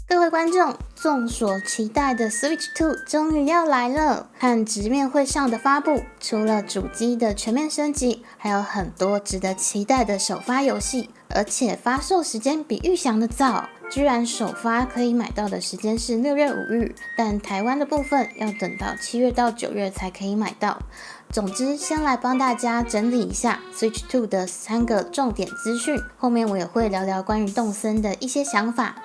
各位观众，众所期待的 Switch 2终于要来了！和直面会上的发布，除了主机的全面升级，还有很多值得期待的首发游戏，而且发售时间比预想的早，居然首发可以买到的时间是6月5日，但台湾的部分要等到7月到9月才可以买到。总之，先来帮大家整理一下 Switch 2的3个重点资讯，后面我也会聊聊关于动森的一些想法。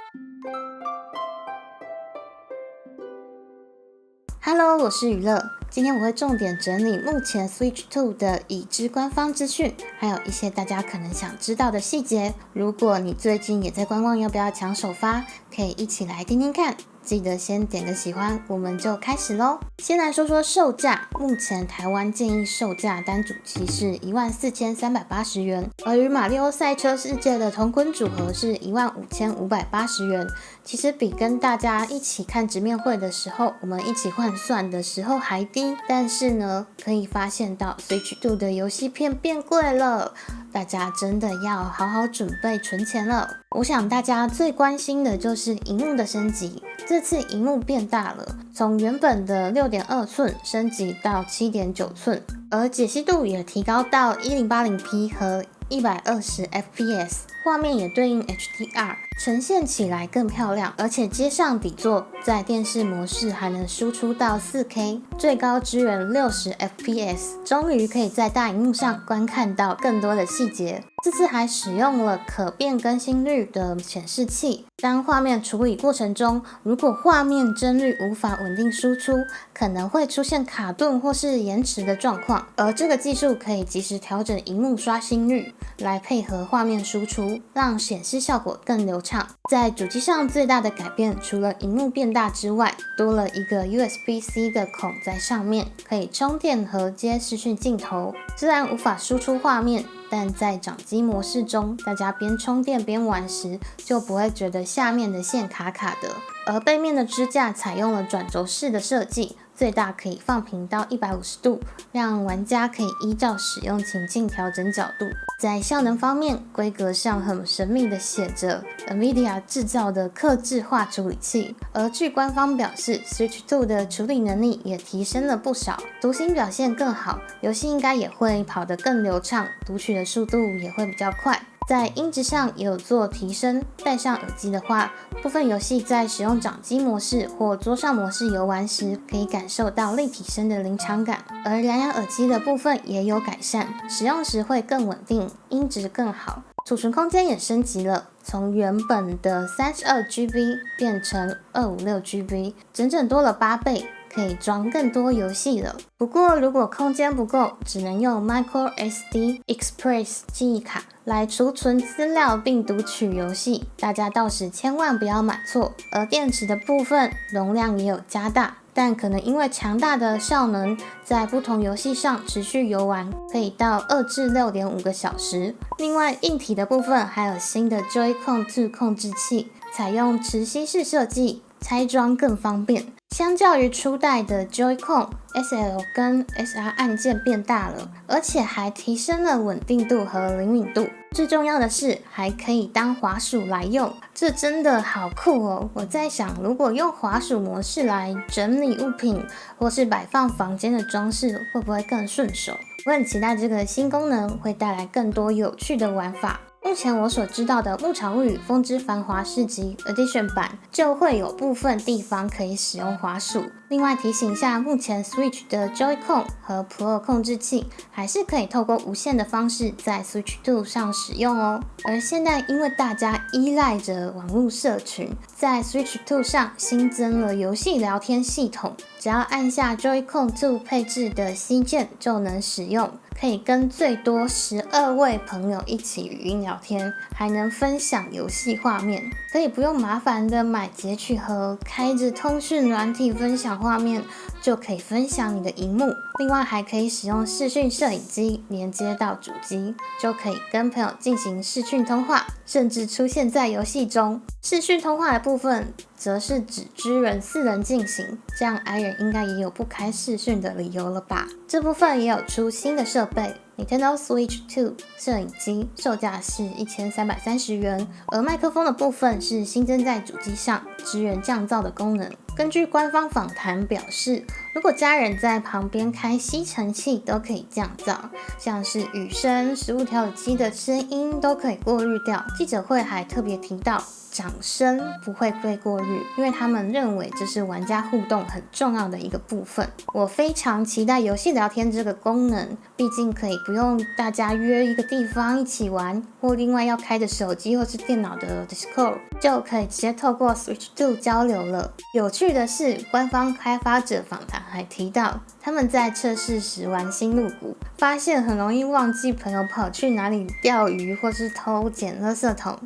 Hello， 我是娱乐。今天我会重点整理目前 Switch 2的已知官方资讯，还有一些大家可能想知道的细节。如果你最近也在观望要不要抢首发，可以一起来听听看。记得先点个喜欢，我们就开始咯。先来说说售价，目前台湾建议售价单主机是14380元，而与马里奥赛车世界的同捆组合是15580元。其实比跟大家一起看直面会的时候，我们一起换算的时候还低。但是呢，可以发现到 Switch 2的游戏片变贵了，大家真的要好好准备存钱了。我想大家最关心的就是萤幕的升级，这次萤幕变大了，从原本的6.2寸升级到7.9寸，而解析度也提高到 1080p 和120fps， 画面也对应 HDR， 呈现起来更漂亮，而且接上底座，在电视模式还能输出到 4K， 最高支援 60fps， 终于可以在大萤幕上观看到更多的细节。这次还使用了可变更新率的显示器，当画面处理过程中，如果画面帧率无法稳定输出，可能会出现卡顿或是延迟的状况，而这个技术可以及时调整萤幕刷新率，来配合画面输出，让显示效果更流畅。在主机上最大的改变，除了萤幕变大之外，多了一个 USB-C 的孔在上面，可以充电和接视讯镜头。虽然无法输出画面，但在掌机模式中，大家边充电边玩时，就不会觉得下面的线卡卡的。而背面的支架采用了转轴式的设计，最大可以放平到150度，让玩家可以依照使用情境调整角度。在效能方面，规格上很神秘的写着 NVIDIA 制造的客制化处理器，而据官方表示 Switch 2的处理能力也提升了不少，读形表现更好，游戏应该也会跑得更流畅，读取的速度也会比较快。在音质上也有做提升，戴上耳机的话，部分游戏在使用掌机模式或桌上模式游玩时，可以感受到立体声的临场感。而蓝牙耳机的部分也有改善，使用时会更稳定，音质更好。储存空间也升级了，从原本的 32GB 变成 256GB， 整整多了8倍。可以装更多游戏了。不过如果空间不够，只能用 microSD Express 记忆卡来储存资料并读取游戏，大家到时千万不要买错。而电池的部分容量也有加大，但可能因为强大的效能，在不同游戏上持续游玩可以到2至6.5个小时。另外硬体的部分还有新的 Joy-Con 2控制器，采用磁吸式设计，拆装更方便。相较于初代的 Joy-Con，SL 跟 SR 按键变大了，而且还提升了稳定度和灵敏度。最重要的是，还可以当滑鼠来用，这真的好酷哦！我在想，如果用滑鼠模式来整理物品，或是摆放房间的装饰，会不会更顺手？我很期待这个新功能会带来更多有趣的玩法。目前我所知道的《牧场物语：风之繁华》市集 Edition 版就会有部分地方可以使用滑鼠。另外提醒一下，目前 Switch 的 Joy-Con 和 Pro 控制器还是可以透过无线的方式在 Switch 2上使用哦。而现在因为大家依赖着网络社群，在 Switch 2上新增了游戏聊天系统，只要按下 Joy-Con 2配置的 C 键就能使用。可以跟最多12位朋友一起语音聊天，还能分享游戏画面，可以不用麻烦的买截取盒，开着通讯软体分享画面，就可以分享你的萤幕。另外还可以使用视讯摄影机连接到主机，就可以跟朋友进行视讯通话，甚至出现在游戏中。视讯通话的部分则是只支援4人进行，这样 i 人应该也有不开视讯的理由了吧。这部分也有出新的设备， Nintendo Switch 2摄影机售价是1330元，而麦克风的部分是新增在主机上，支援降噪的功能。根据官方访谈表示，如果家人在旁边开吸尘器都可以降噪，像是雨声、食物调理机的声音都可以过滤掉。记者会还特别提到，掌声不会被过滤，因为他们认为这是玩家互动很重要的一个部分。我非常期待游戏聊天这个功能，毕竟可以不用大家约一个地方一起玩，或另外要开着手机或是电脑的 Discord， 就可以直接透过 Switch 2交流了。有趣的是，官方开发者访谈还提到，他们在测试时玩星露谷，发现很容易忘记朋友跑去哪里钓鱼或是偷捡垃圾桶，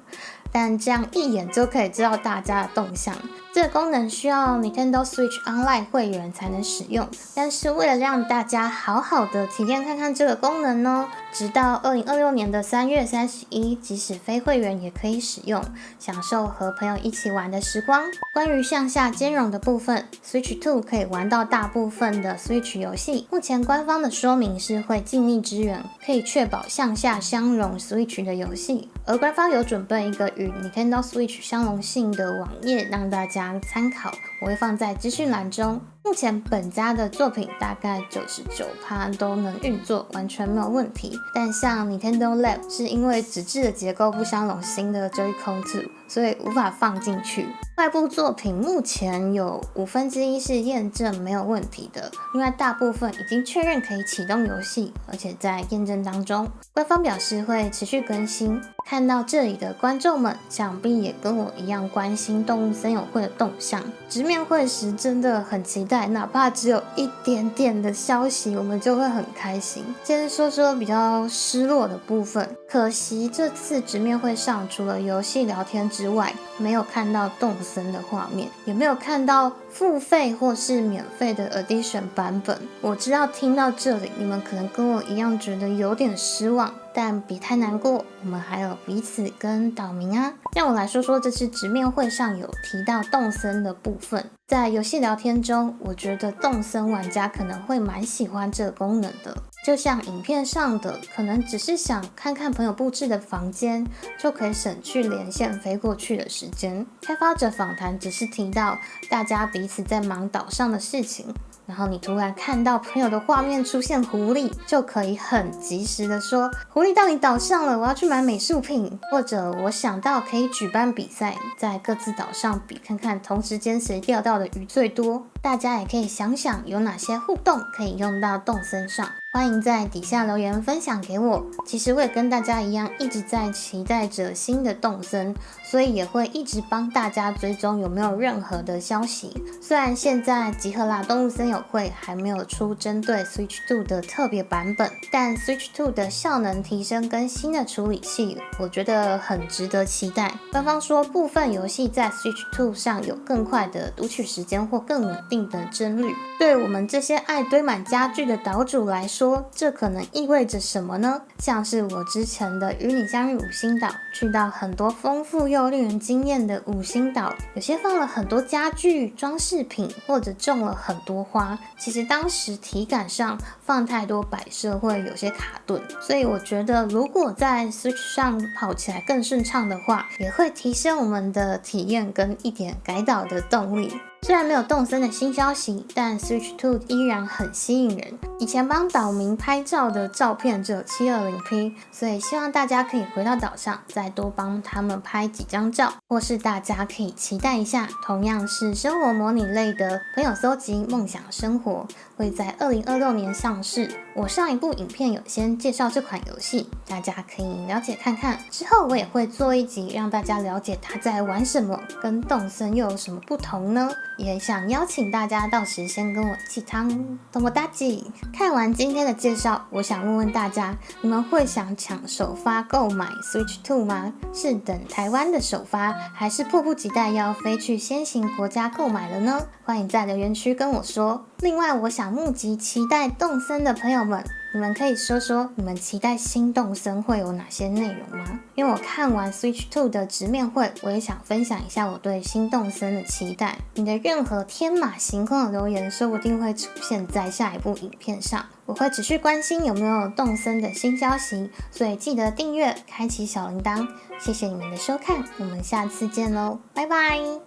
但这样一眼就可以知道大家的动向。这个功能需要 Nintendo Switch Online 会员才能使用，但是为了让大家好好的体验看看这个功能呢，直到2026年的3月31，即使非会员也可以使用，享受和朋友一起玩的时光。关于向下兼容的部分， Switch 2可以玩到大部分的 Switch 游戏，目前官方的说明是会尽力支援，可以确保向下相容 Switch 的游戏，而官方有准备一个与 Nintendo Switch 相容性的网页让大家参考，我会放在资讯栏中。目前本家的作品大概99%都能运作，完全没有问题。但像 Nintendo Lab 是因为纸质的结构不相容新的 Joy-Con 2，所以无法放进去。外部作品目前有1/5是验证没有问题的，另外大部分已经确认可以启动游戏，而且在验证当中。官方表示会持续更新。看到这里的观众们，想必也跟我一样关心动物森友会的动向。直面会时真的很期待，哪怕只有一点点的消息，我们就会很开心。先说说比较失落的部分，可惜这次直面会上除了游戏聊天之外，没有看到动森的画面，也没有看到付费或是免费的 Edition 版本。我知道听到这里，你们可能跟我一样觉得有点失望，但别太难过，我们还有彼此跟岛民啊。让我来说说这次直面会上有提到动森的部分。在游戏聊天中，我觉得动森玩家可能会蛮喜欢这个功能的，就像影片上的，可能只是想看看朋友布置的房间，就可以省去连线飞过去的时间。开发者访谈只是提到大家彼此在忙岛上的事情，然后你突然看到朋友的画面出现狐狸，就可以很及时的说，狐狸到你岛上了，我要去买美术品。或者我想到可以举办比赛，在各自岛上比，看看同时间谁钓到的鱼最多。大家也可以想想有哪些互动可以用到动森上，欢迎在底下留言分享给我。其实我也跟大家一样，一直在期待着新的动森，所以也会一直帮大家追踪有没有任何的消息。虽然现在集合啦动物森友会还没有出针对 Switch 2的特别版本，但 Switch 2的效能提升跟新的处理器，我觉得很值得期待。官方说部分游戏在 Switch 2上有更快的读取时间或更稳定的帧率。对我们这些爱堆满家具的岛主来说，这可能意味着什么呢？像是我之前的与你相遇5星岛，去到很多丰富又令人惊艳的5星岛，有些放了很多家具、装饰品，或者种了很多花。其实当时体感上放太多摆设会有些卡顿，所以我觉得如果在 Switch 上跑起来更顺畅的话，也会提升我们的体验跟一点改岛的动力。虽然没有动森的新消息，但 Switch 2依然很吸引人。以前帮岛民拍照的照片只有 720p， 所以希望大家可以回到岛上再多帮他们拍几张照，或是大家可以期待一下，同样是生活模拟类的朋友搜集梦想生活，会在2026年上市。我上一部影片有先介绍这款游戏，大家可以了解看看。之后我也会做一集让大家了解他在玩什么，跟动森又有什么不同呢？也想邀请大家到时先跟我一起汤多么大吉。看完今天的介绍，我想问问大家，你们会想抢首发购买 Switch 2吗？是等台湾的首发，还是迫不及待要飞去先行国家购买了呢？欢迎在留言区跟我说。另外，我想募集期待动森的朋友们，你们可以说说你们期待新动森会有哪些内容吗？因为我看完 Switch 2的直面会，我也想分享一下我对新动森的期待。你的任何天马行空的留言，说不定会出现在下一部影片上。我会持续关心有没有动森的新消息，所以记得订阅，开启小铃铛。谢谢你们的收看，我们下次见喽，拜拜。